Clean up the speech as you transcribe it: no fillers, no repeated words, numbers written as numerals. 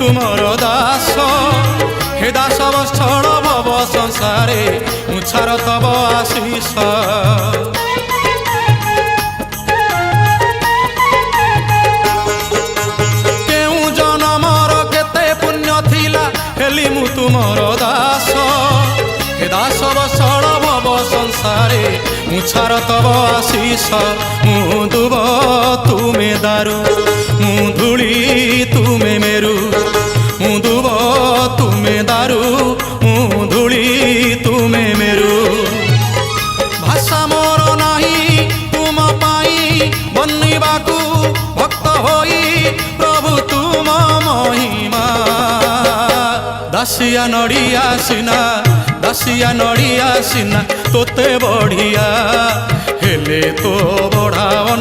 तुमर दास हे दास वत्सल भव संसारे मुछार तब आशीष केउ जनमर केते पुण्य थिला हेली मु तुमर दास हे दास वत्सल भव संसारे मुछार तब आशीष मु दुब तुमे दारू मु धूली तुमे मेरु मु दुब तुमे दारू मु धूली तुमे मेरु भाषा मोर नाही तुम पाई बन्निबाकू भक्त होई प्रभु तुम महिमा दासिया नड़िया सिना तोते बढ़िया हेले तो बढ़ावन